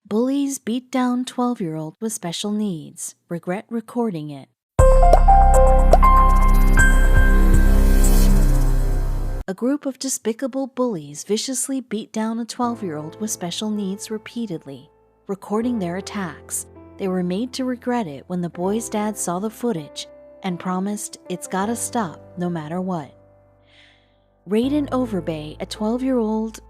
Bullies beat down 12-year-old with special needs. Regret recording it. A group of despicable bullies viciously beat down a 12-year-old with special needs repeatedly, recording their attacks. They were made to regret it when the boy's dad saw the footage and promised it's gotta stop no matter what. Raiden Overbay, a 12-year-old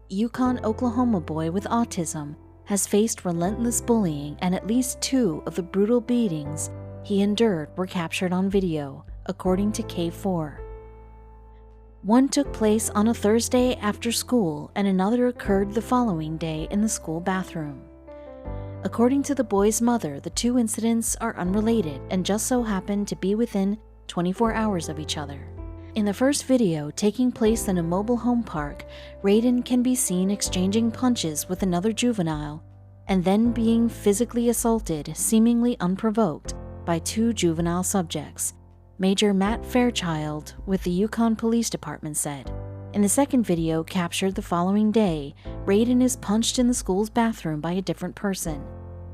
Yukon, Oklahoma boy with autism, has faced relentless bullying, and at least 2 of the brutal beatings he endured were captured on video, according to K4. One took place on a Thursday after school, and another occurred the following day in the school bathroom. According to the boy's mother, the 2 incidents are unrelated and just so happen to be within 24 hours of each other. In the first video, taking place in a mobile home park, Raiden can be seen exchanging punches with another juvenile and then being physically assaulted, seemingly unprovoked, by 2 juvenile subjects, Major Matt Fairchild with the Yukon Police Department said. In the second video, captured the following day, Raiden is punched in the school's bathroom by a different person.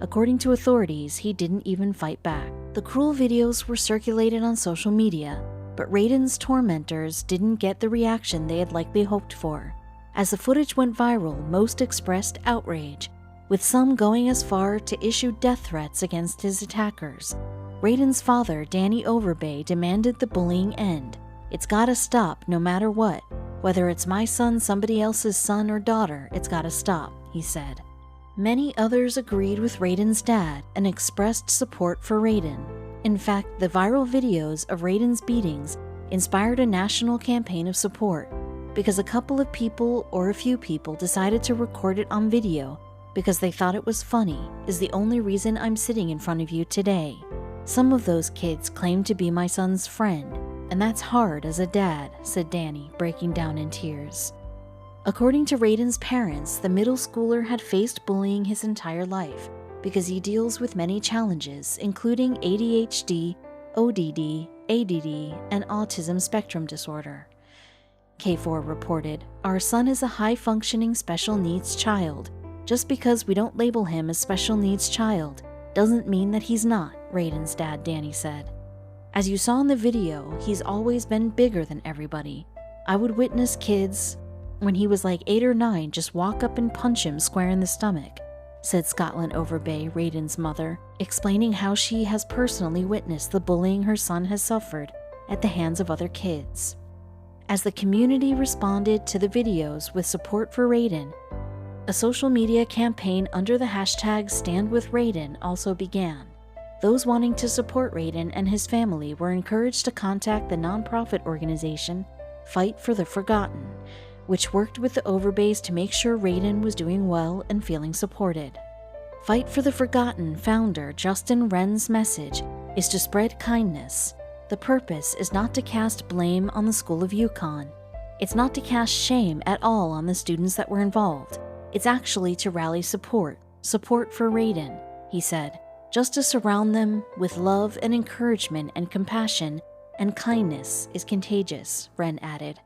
According to authorities, he didn't even fight back. The cruel videos were circulated on social media, but Raiden's tormentors didn't get the reaction they had likely hoped for. As the footage went viral, most expressed outrage, with some going as far to issue death threats against his attackers. Raiden's father, Danny Overbay, demanded the bullying end. It's gotta stop no matter what. Whether it's my son, somebody else's son or daughter, it's gotta stop, he said. Many others agreed with Raiden's dad and expressed support for Raiden. In fact, the viral videos of Raiden's beatings inspired a national campaign of support because a couple of people or a few people decided to record it on video because they thought it was funny is the only reason I'm sitting in front of you today. Some of those kids claim to be my son's friend, and that's hard as a dad, said Danny, breaking down in tears. According to Raiden's parents, the middle schooler had faced bullying his entire life because he deals with many challenges, including ADHD, ODD, ADD, and autism spectrum disorder. K4 reported, "Our son is a high-functioning special needs child. Just because we don't label him as special needs child doesn't mean that he's not," Raiden's dad Danny said. "As you saw in the video, he's always been bigger than everybody. I would witness kids, when he was like 8 or 9, just walk up and punch him square in the stomach," said Scotland Overbay, Raiden's mother, explaining how she has personally witnessed the bullying her son has suffered at the hands of other kids. As the community responded to the videos with support for Raiden, a social media campaign under the hashtag #StandWithRaiden also began. Those wanting to support Raiden and his family were encouraged to contact the nonprofit organization Fight for the Forgotten, which worked with the Overbays to make sure Raiden was doing well and feeling supported. Fight for the Forgotten founder Justin Wren's message is to spread kindness. The purpose is not to cast blame on the School of Yukon. It's not to cast shame at all on the students that were involved. It's actually to rally support for Raiden, he said, just to surround them with love and encouragement and compassion, and kindness is contagious, Wren added.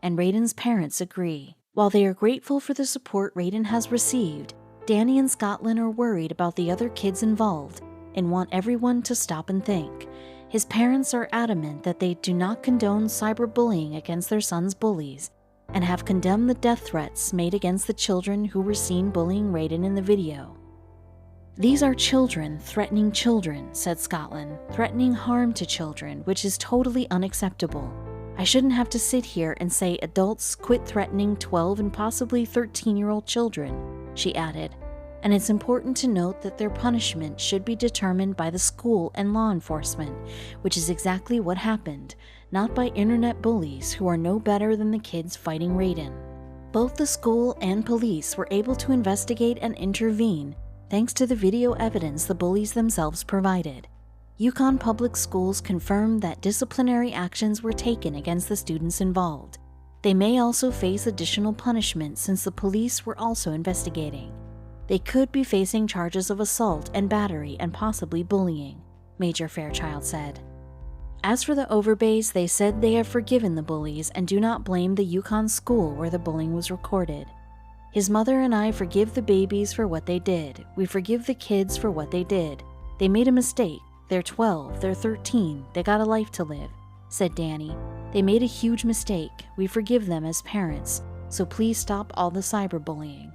And Raiden's parents agree. While they are grateful for the support Raiden has received, Danny and Scotland are worried about the other kids involved and want everyone to stop and think. His parents are adamant that they do not condone cyberbullying against their son's bullies and have condemned the death threats made against the children who were seen bullying Raiden in the video. "These are children threatening children," said Scotland, "threatening harm to children, which is totally unacceptable. I shouldn't have to sit here and say adults quit threatening 12 and possibly 13-year-old children," she added. And it's important to note that their punishment should be determined by the school and law enforcement, which is exactly what happened, not by internet bullies who are no better than the kids fighting Raiden. Both the school and police were able to investigate and intervene thanks to the video evidence the bullies themselves provided. Yukon Public Schools confirmed that disciplinary actions were taken against the students involved. They may also face additional punishment since the police were also investigating. They could be facing charges of assault and battery and possibly bullying, Major Fairchild said. As for the Overbays, they said they have forgiven the bullies and do not blame the Yukon school where the bullying was recorded. His mother and I forgive the babies for what they did. We forgive the kids for what they did. They made a mistake. They're 12, they're 13, they got a life to live," said Danny. "They made a huge mistake. We forgive them as parents, so please stop all the cyberbullying."